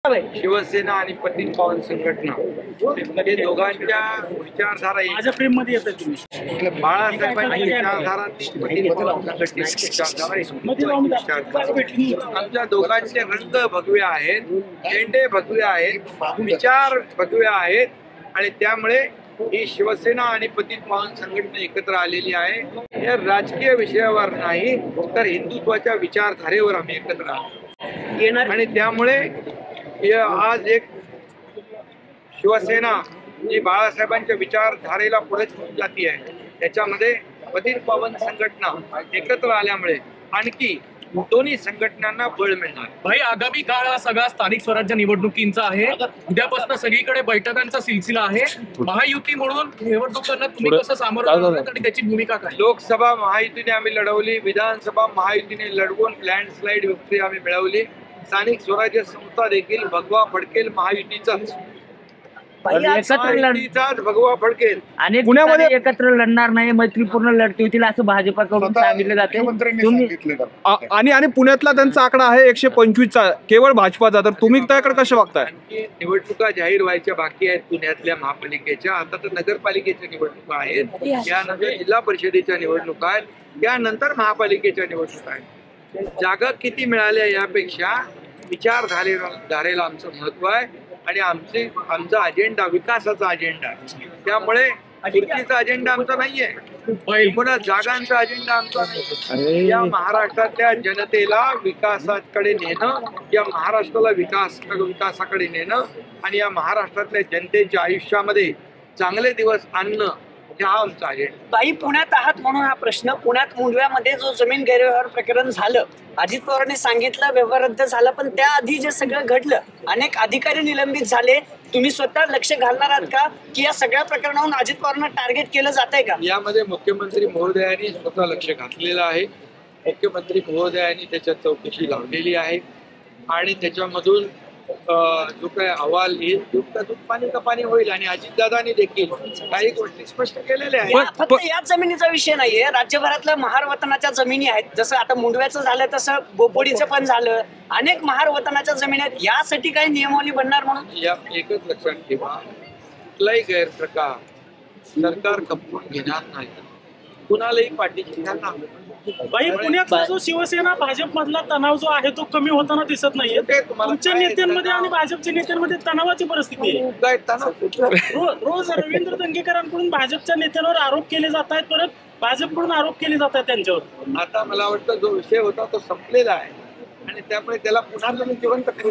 शिवसेना आणि पतित पावन संघटना हे दोघांच्या विचारधारा माझ्या प्रेम मध्ये येतं तुम्ही बाळासाहेबांची विचारधारा पतित पावन संघटनेची विचारधारा आमच्या दोघांचे रंग भगवे आहेत, झेंडे भगवे आहेत, विचार भगवे आहेत आणि त्यामुळे ही शिवसेना आणि पतित पावन संघटना एकत्र आलेली आहे। या राजकीय विषयावर नाही तर हिंदुत्वाच्या विचारधारेवर आम्ही एकत्र आहोत आणि त्यामुळे आज एक शिवसेना जी बाळासाहेबांच्या विचारधारेला पुढे जाती आहे त्याच्यामध्ये पतित पावन संघटना एकत्र आल्यामुळे आणखी दोन्ही संघटनांना बळ मिळणार। भाई, आगामी काळ हा सगळा स्थानिक स्वराज्य निवडणुकींचा आहे। उद्यापासून सगळीकडे बैठकांचा सिलसिला आहे। महायुती म्हणून निवडणुकांना तुम्ही कसं सामोरं जाणार आणि त्याची भूमिका काय? लोकसभा महायुतीने आम्ही लढवली, विधानसभा महायुतीने लढवून लँडस्लाइड विक्ट्री आम्ही मिळवली, स्थानिक स्वराज्य संस्था देखील भगवा फडकेल महायुतीचाच भगवा फडकेल। आणि पुण्यामध्ये एकत्र लढणार नाही, मैत्रीपूर्ण लढती होतील असं भाजपाकडून सांगितलं जाते। आणि पुण्यातला त्यांचा आकडा आहे 125चा केवळ भाजपाचा, तर तुम्ही त्याकडे कसं बघताय? निवडणुका जाहीर व्हायच्या बाकी आहेत पुण्यातल्या महापालिकेच्या, आता तर नगरपालिकेच्या निवडणुका आहेत, त्यानंतर जिल्हा परिषदेच्या निवडणुका आहेत, त्यानंतर महापालिकेच्या निवडणुका आहेत। जागा किती मिळाल्या यापेक्षा विचारधारेला आमचं महत्व आहे आणि आमचा अजेंडा विकासाचा अजेंडा आहे। त्यामुळे खुर्चीचा अजेंडा आमचा नाहीये, पुन्हा जागांचा अजेंडा आमचा नाही। या महाराष्ट्रातल्या जनतेला विकासाकडे नेणं, या महाराष्ट्राला विकासाकडे नेणं आणि या महाराष्ट्रातल्या जनतेच्या आयुष्यामध्ये चांगले दिवस आणणं हा आमचा अजेंडा। बाई, पुण्यात आहात म्हणून हा प्रश्न। पुण्यात मुंडव्यामध्ये जो जमीन गैरव्यवहार प्रकरण झालं, अजित पवारांनी सांगितलं व्यवहार रद्द झाला, पण त्याआधी जे सगळं घडलं, अनेक अधिकारी निलंबित झाले, तुम्ही स्वतः लक्ष घालणार आहात का की या सगळ्या प्रकरणावरून अजित पवारांना टार्गेट केलं जात आहे का? यामध्ये मुख्यमंत्री महोदयांनी स्वतः लक्ष घातलेलं आहे। मुख्यमंत्री महोदयांनी त्याच्यात चौकशी लावलेली आहे आणि त्याच्यामधून जो काही अहवाल येईल दूध पाणी का पाणी होईल आणि अजितदादांनी देखील काही गोष्टी स्पष्ट केलेल्या आहेत। फक्त याच जमिनीचा विषय नाहीये, राज्यभरातल्या महार वतनाच्या जमिनी आहेत, जसं आता मुंडव्याचं झालं तसं बोपोडीचं पण झालं, अनेक महार वतनाच्या जमिनी आहेत। यासाठी काही नियमावली बनणार म्हणून या एकच लक्षात ठेवा, कुठलाही गैरप्रकार सरकार खपवून घेणार नाही, कुणालाही पाठीशी घालणार नाही। बाई, पुण्यातला जो शिवसेना भाजप मधला तणाव जो आहे तो कमी होताना दिसत नाहीये। तुमच्या नेत्यांमध्ये आणि भाजपच्या नेत्यांमध्ये तणावाची परिस्थिती आहे। रोज रवींद्र दंगेकरांकडून भाजपच्या नेत्यांवर आरोप केले जात आहेत, परत भाजपकडून आरोप केले जात आहेत त्यांच्यावर। आता मला वाटतं जो विषय होता तो संपलेला आहे आणि त्यामुळे त्याला पुन्हा तुम्ही जिवंत करू